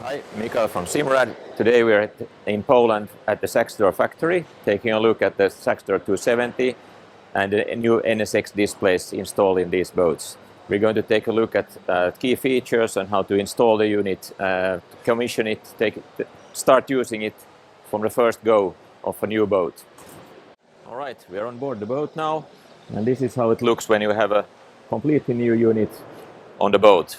Hi, Mikael from SIMRAD. Today we are in Poland at the Saxdor factory, taking a look at the Saxdor 270 and the new NSX displays installed in these boats. We're going to take a look at key features and how to install the unit, commission it, start using it from the first go of a new boat. All right, we are on board the boat now, and this is how it looks when you have a completely new unit on the boat.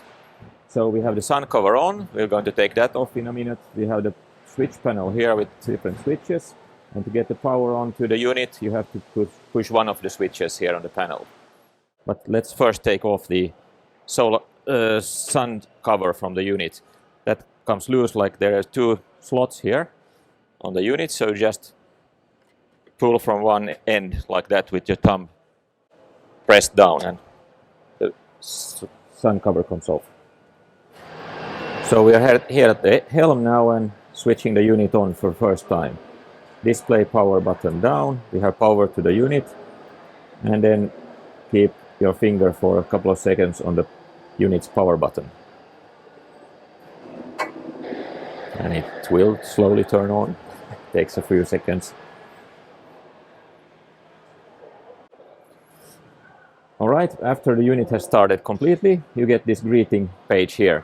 So we have the sun cover on. We're going to take that off in a minute. We have the switch panel here with different switches. And to get the power on to the unit, you have to push one of the switches here on the panel. But let's first take off the sun cover from the unit. That comes loose, like there are two slots here on the unit. So just pull from one end like that with your thumb pressed down, and the sun cover comes off. So we are here at the helm now and switching the unit on for the first time. Display power button down, we have power to the unit, and then keep your finger for a couple of seconds on the unit's power button. And it will slowly turn on, it takes a few seconds. Alright, after the unit has started completely, you get this greeting page here.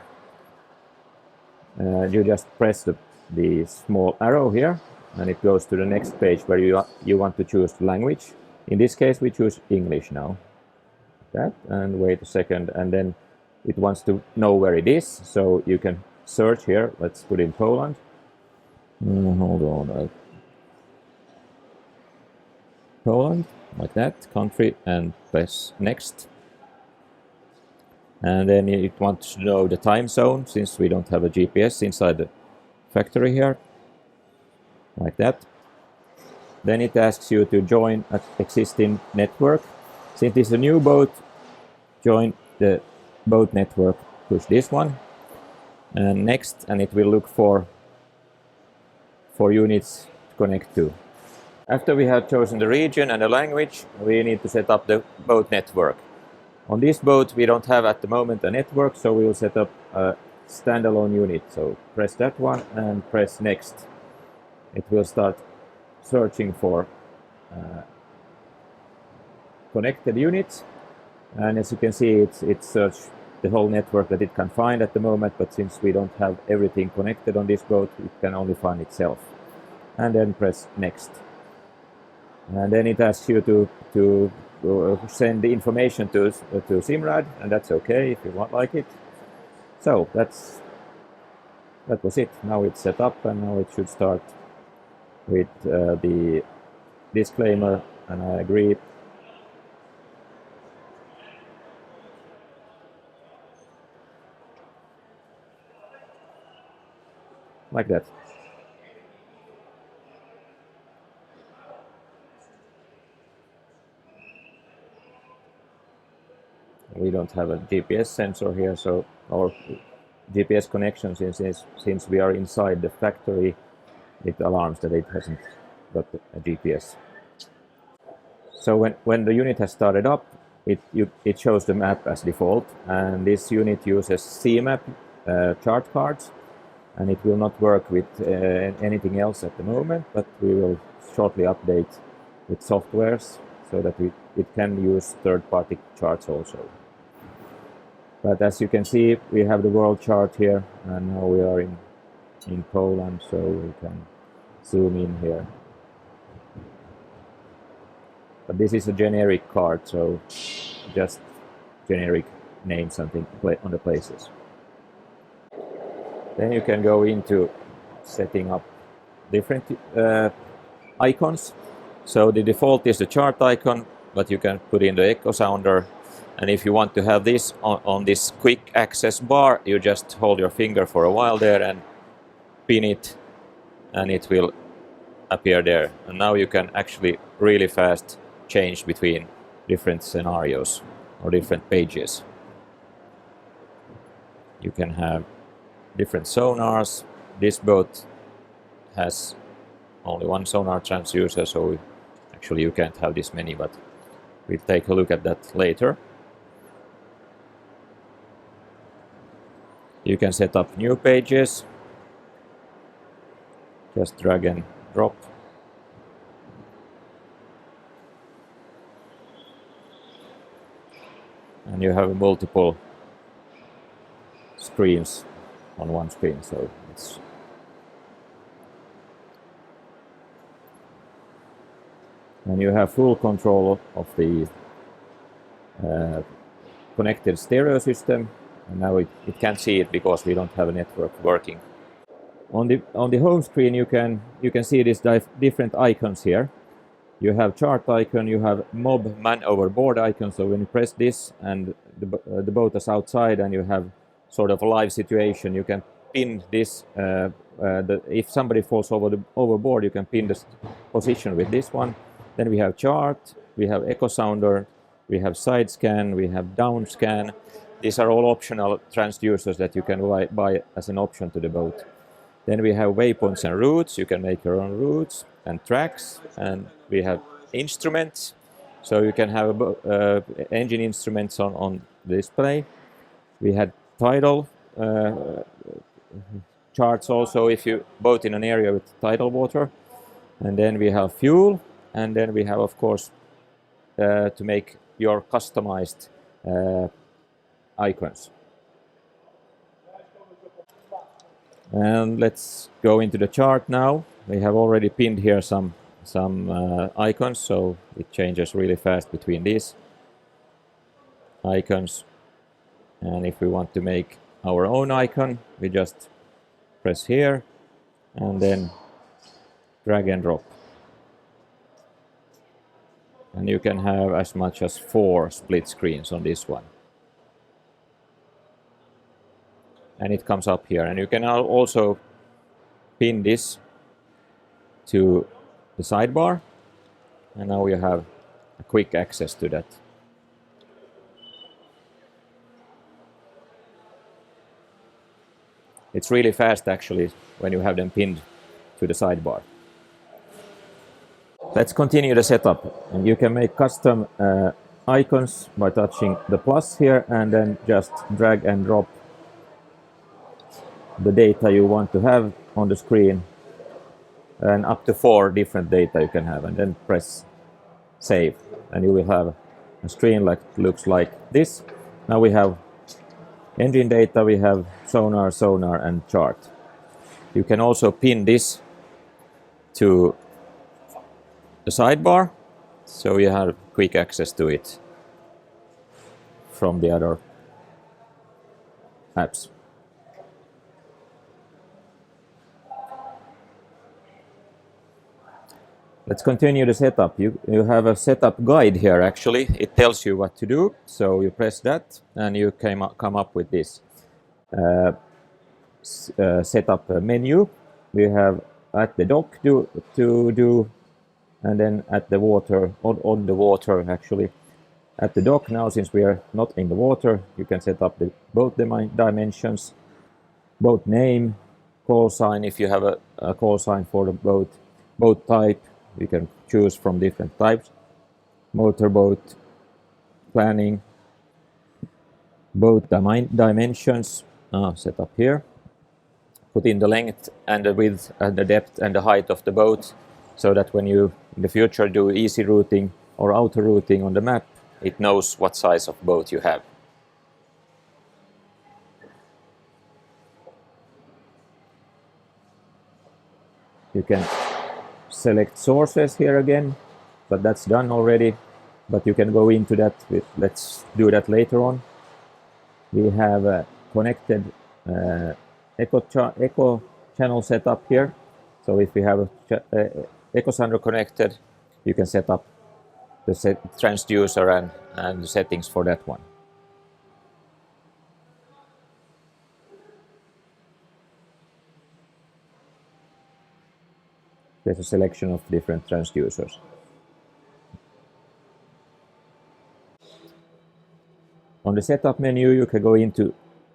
You just press the small arrow here, and it goes to the next page where you want to choose the language. In this case, we choose English now. That, and wait a second, and then it wants to know where it is, so you can search here. Let's put in Poland. Hold on. Poland, like that, country, and press next. And then it wants to know the time zone, since we don't have a GPS inside the factory here, like that. Then it asks you to join an existing network. Since it's a new boat, join the boat network, push this one, and next, and it will look for units to connect to. After we have chosen the region and the language, we need to set up the boat network. On this boat, we don't have at the moment a network, so we will set up a standalone unit. So press that one and press next. It will start searching for connected units. And as you can see, it searched the whole network that it can find at the moment, but since we don't have everything connected on this boat, it can only find itself. And then press next. And then it asks you to send the information to SIMRAD, and that's okay if you want like it. So that was it. Now it's set up, and now it should start with the disclaimer, and I agree. Like that. We don't have a GPS sensor here, so our GPS connection, since we are inside the factory, it alarms that it hasn't got a GPS. So when the unit has started up, it shows the map as default, and this unit uses CMap chart cards, and it will not work with anything else at the moment, but we will shortly update with softwares so that it can use third-party charts also. But as you can see, we have the world chart here, and now we are in Poland, so we can zoom in here. But this is a generic card, so just generic name something on the places. Then you can go into setting up different icons. So the default is the chart icon, but you can put in the echo sounder. And if you want to have this on this quick access bar, you just hold your finger for a while there and pin it, and it will appear there. And now you can actually really fast change between different scenarios or different pages. You can have different sonars. This boat has only one sonar transducer, so actually you can't have this many, but we'll take a look at that later. You can set up new pages, Just drag and drop. And you have multiple screens on one screen, so it's and you have full control of the connected stereo system. And now it can't see it because we don't have a network working. On the home screen you can see these different icons here. You have chart icon, you have mob man overboard icon, so when you press this and the boat is outside and you have sort of a live situation, you can pin this. If somebody falls overboard, you can pin the position with this one. Then we have chart, we have echo sounder, we have side scan, we have down scan. These are all optional transducers that you can buy as an option to the boat. Then we have waypoints and routes. You can make your own routes and tracks. And we have instruments. So you can have engine instruments on the display. We had tidal charts also if you boat in an area with tidal water. And then we have fuel. And then we have, of course, to make your customized icons. And let's go into the chart now. We have already pinned here some icons, so it changes really fast between these icons. And if we want to make our own icon, we just press here and then drag and drop. And you can have as much as 4 split screens on this one. And it comes up here. And you can also pin this to the sidebar. And now you have a quick access to that. It's really fast actually when you have them pinned to the sidebar. Let's continue the setup. And you can make custom icons by touching the plus here and then just drag and drop the data you want to have on the screen, and up to 4 different data you can have, and then press save and you will have a screen like looks like this. Now we have engine data, we have sonar and chart. You can also pin this to the sidebar, so you have quick access to it from the other apps. Let's continue the setup. You have a setup guide here actually. It tells you what to do. So you press that and you come up with this setup menu. We have at the dock to do, and then at the water, on the water actually. At the dock now, since we are not in the water, you can set up both dimensions, boat name, call sign if you have a call sign for the boat type. You can choose from different types, motorboat, planning, boat dimensions, set up here. Put in the length and the width and the depth and the height of the boat, so that when you in the future do easy routing or auto routing on the map, it knows what size of boat you have. You can select sources here again, but that's done already. But you can go into that. Let's do that later on. We have a connected echo channel set up here. So if we have a echo sounder connected, you can set up the transducer and the settings for that one. There's a selection of different transducers. On the setup menu, you can go into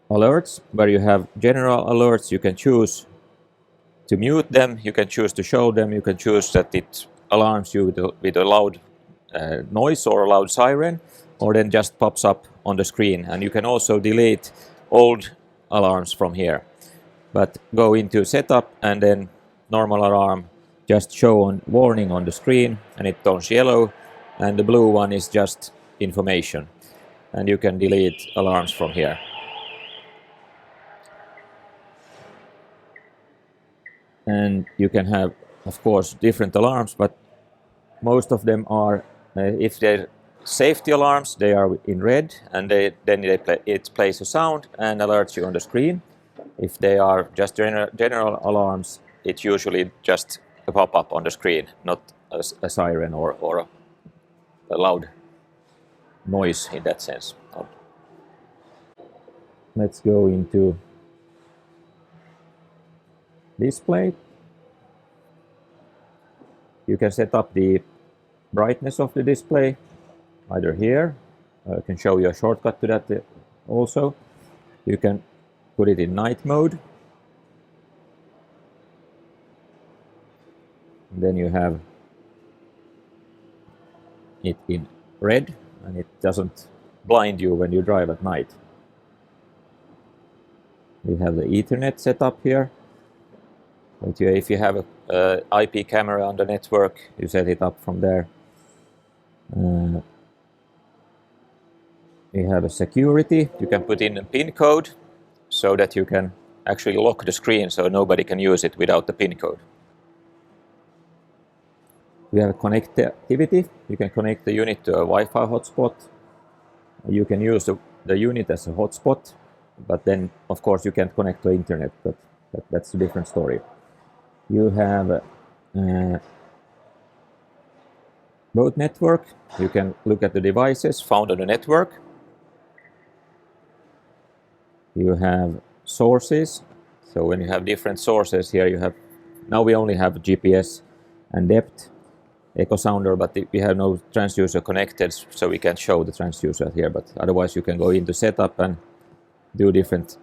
alerts, where you have general alerts. You can choose to mute them, you can choose to show them, you can choose that it alarms you with a loud noise or a loud siren, or then just pops up on the screen. And you can also delete old alarms from here. But go into setup and then normal alarm just show on warning on the screen and it turns yellow, and the blue one is just information, and you can delete alarms from here. And you can have, of course, different alarms, but most of them are, if they're safety alarms, they are in red, and it plays a sound and alerts you on the screen. If they are just general alarms, it's usually just a pop-up on the screen, not a siren or a loud noise in that sense. Let's go into display. You can set up the brightness of the display either here. I can show you a shortcut to that also. You can put it in night mode. And then you have it in red, and it doesn't blind you when you drive at night. We have the Ethernet set up here. But if you have a IP camera on the network, you set it up from there. We have a security. You can put in a PIN code so that you can actually lock the screen so nobody can use it without the PIN code. We have connectivity. You can connect the unit to a Wi-Fi hotspot. You can use the unit as a hotspot, but then of course you can't connect to internet, but that's a different story. You have both network. You can look at the devices found on the network. You have sources. So when you have different sources here, you have, now we only have GPS and depth, echo sounder, but we have no transducer connected, so we can't show the transducer here, but otherwise you can go into setup and do different,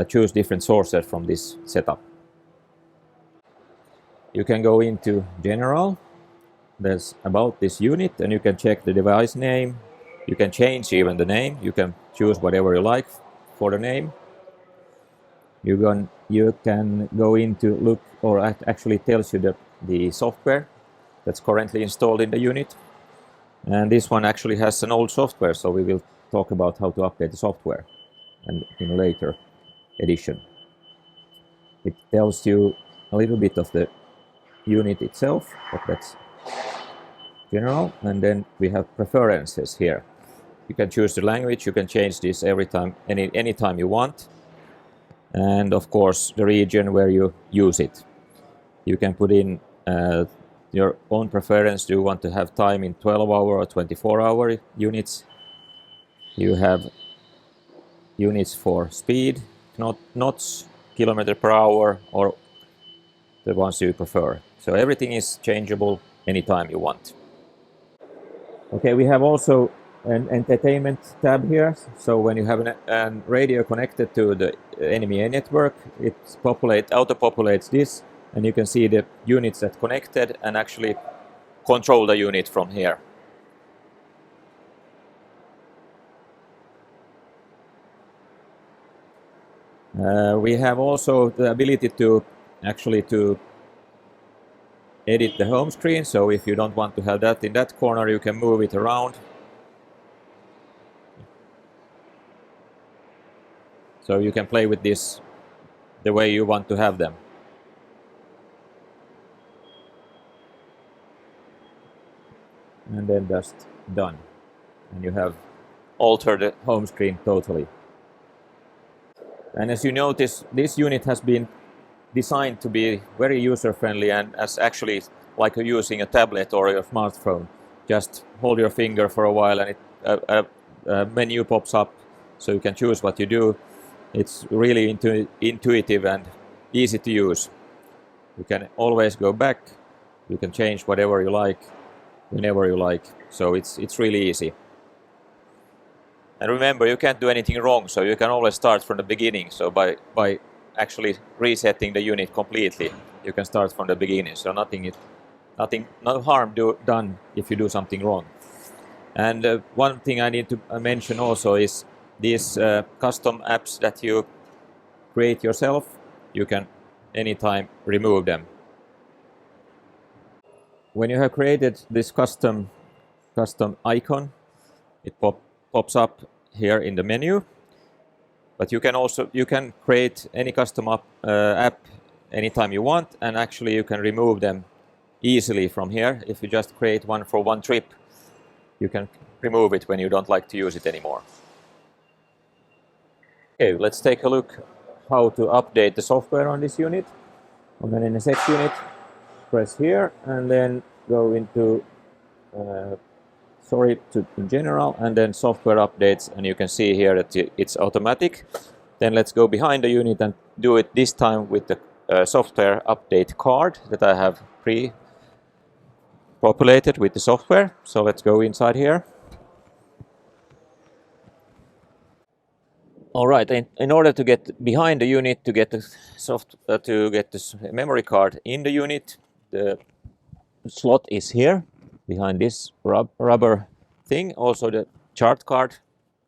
choose different sources from this setup. You can go into general. There's about this unit, and you can check the device name. You can change even the name. You can choose whatever you like for the name. You can go into look, or actually tells you the software that's currently installed in the unit. And this one actually has an old software, so we will talk about how to update the software and in a later edition. It tells you a little bit of the unit itself, but that's general. And then we have preferences here. You can choose the language. You can change this every time, anytime you want. And of course the region where you use it. You can put in your own preference. Do you want to have time in 12-hour or 24-hour units? You have units for speed, knots, kilometer per hour, or the ones you prefer. So everything is changeable anytime you want. Okay, we have also an entertainment tab here. So when you have a radio connected to the NMEA network, it auto-populates this, and you can see the units that connected and actually control the unit from here. We have also the ability to edit the home screen. So if you don't want to have that in that corner, you can move it around. So you can play with this the way you want to have them. And then just done. And you have altered the home screen totally. And as you notice, this unit has been designed to be very user-friendly and as actually like using a tablet or your smartphone. Just hold your finger for a while and a menu pops up so you can choose what you do. It's really intuitive and easy to use. You can always go back. You can change whatever you like, whenever you like. So it's really easy. And remember, you can't do anything wrong, so you can always start from the beginning. So by actually resetting the unit completely, you can start from the beginning. So no harm done if you do something wrong. And one thing I need to mention also is these custom apps that you create yourself. You can anytime remove them. When you have created this custom icon, it pops up here in the menu. But you can create any custom app anytime you want, and actually you can remove them easily from here. If you just create one for one trip, you can remove it when you don't like to use it anymore. Okay, let's take a look how to update the software on this unit. On an NSX unit, press here and then go into in general, and then software updates, and you can see here that it's automatic. Then let's go behind the unit and do it this time with the software update card that I have pre-populated with the software. So let's go inside here. All right, in order to get behind the unit, to get the memory card in the unit, the slot is here behind this rubber thing. Also the chart card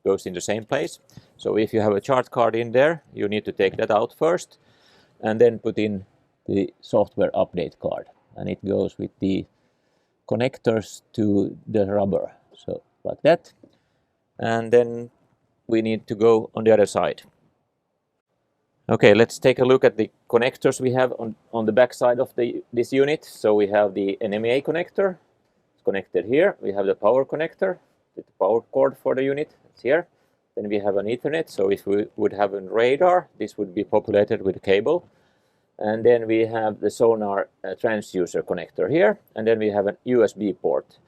goes in the same place. So if you have a chart card in there, you need to take that out first and then put in the software update card, and it goes with the connectors to the rubber, so like that. And then we need to go on the other side. Okay, let's take a look at the connectors we have on the back side of this unit. So we have the NMEA connector, it's connected here. We have the power connector, the power cord for the unit, it's here. Then we have an Ethernet, so if we would have a radar, this would be populated with a cable. And then we have the sonar transducer connector here, and then we have an USB port.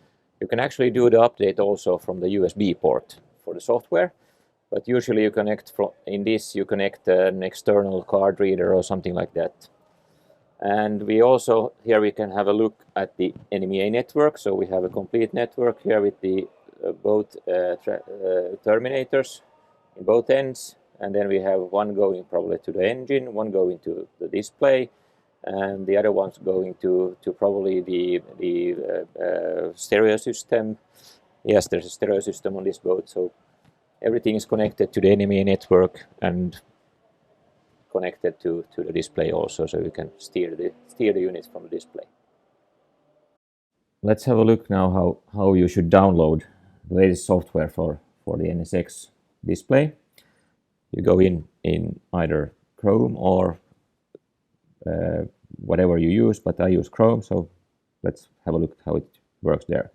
You can actually do the update also from the USB port for the software, but usually you connect you connect an external card reader or something like that. And we also, here we can have a look at the NMEA network. So we have a complete network here with the both terminators in both ends, and then we have one going probably to the engine, one going to the display, and the other one's going to probably the stereo system. Yes, there's a stereo system on this boat, so everything is connected to the NMEA network and connected to the display also, so you can steer the units from the display. Let's have a look now how you should download the latest software for the NSX display. You go in either Chrome or whatever you use, but I use Chrome, so let's have a look how it works there.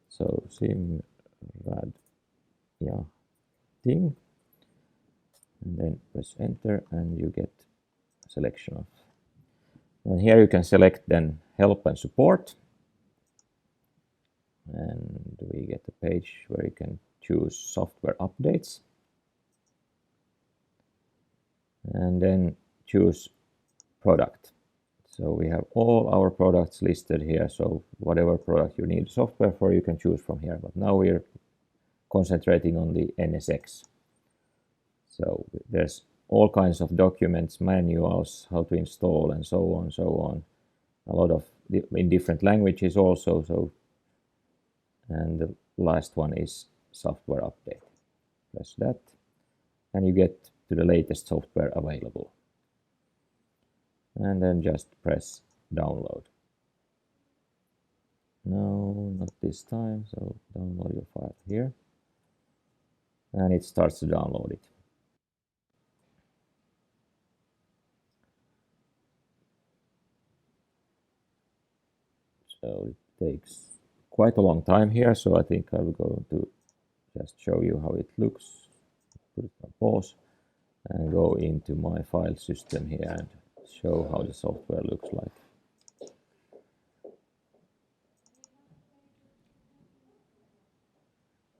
So SIMRAD, yeah, thing, and then press enter and you get a selection of, and here you can select then help and support, and we get a page where you can choose software updates and then choose product. So we have all our products listed here, so whatever product you need software for, you can choose from here, but now we're concentrating on the NSX. So there's all kinds of documents, manuals, how to install, and so on, a lot of in different languages also. So, and the last one is software update. Press that and you get to the latest software available, and then just press download. No, not this time, so download your file here, and it starts to download it. So it takes quite a long time here, so I think I will go to just show you how it looks. Put it on pause and go into my file system here and show how the software looks like.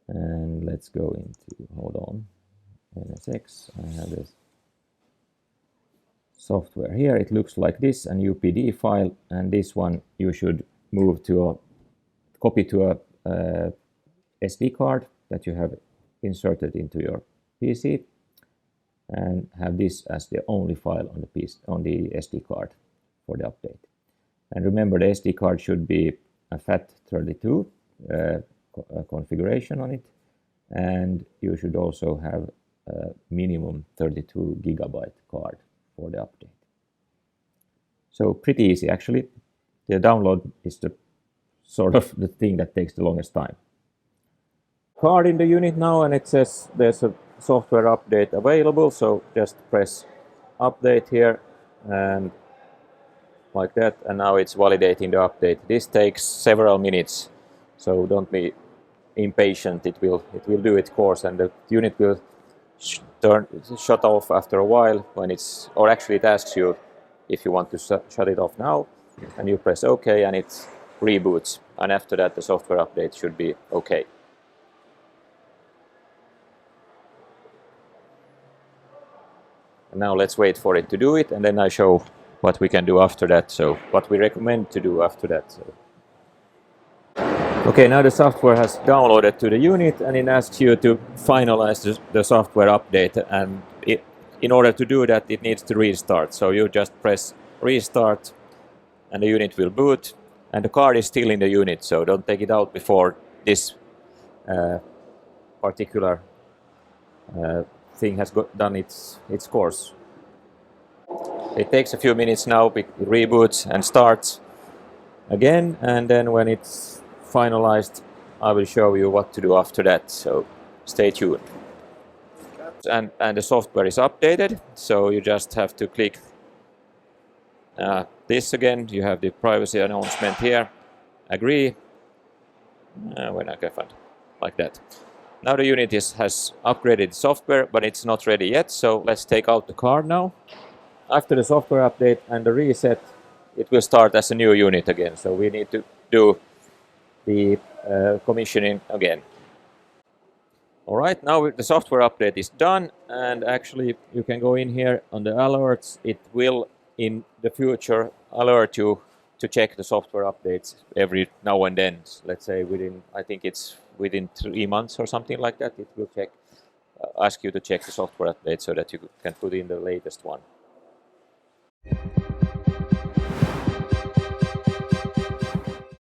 And let's go into, hold on, NSX. I have this software here. It looks like this, an UPD file, and this one you should move to a copy to a SD card that you have inserted into your PC, and have this as the only file on the SD card for the update. And remember, the SD card should be a FAT32 configuration on it, and you should also have a minimum 32 gigabyte card for the update. So pretty easy actually. The download is the sort of the thing that takes the longest time. Card in the unit now, and it says there's a software update available, so just press update here and like that, and now it's validating the update. This takes several minutes, so don't be impatient. It will do its course, and the unit will shut off after a while when it's, or actually it asks you if you want to shut it off now, and you press OK and it reboots, and after that the software update should be okay. And now let's wait for it to do it, and then I show what we can do after that, so what we recommend to do after that. So. Okay, now the software has downloaded to the unit, and it asks you to finalize the software update, and in order to do that it needs to restart. So you just press restart and the unit will boot, and the card is still in the unit, so don't take it out before this particular thing has done its course. It takes a few minutes now, it reboots and starts again, and then when it's finalized I will show you what to do after that, so stay tuned. And the software is updated, so you just have to click this again. You have the privacy announcement here, agree, when I can find like that. Now the unit has upgraded software, but it's not ready yet, so let's take out the card now. After the software update and the reset, it will start as a new unit again, so we need to do the commissioning again. Alright, now the software update is done, and actually you can go in here on the alerts. It will in the future alert you to check the software updates every now and then. Let's say within, I think it's within 3 months or something like that, it will check, ask you to check the software update so that you can put in the latest one.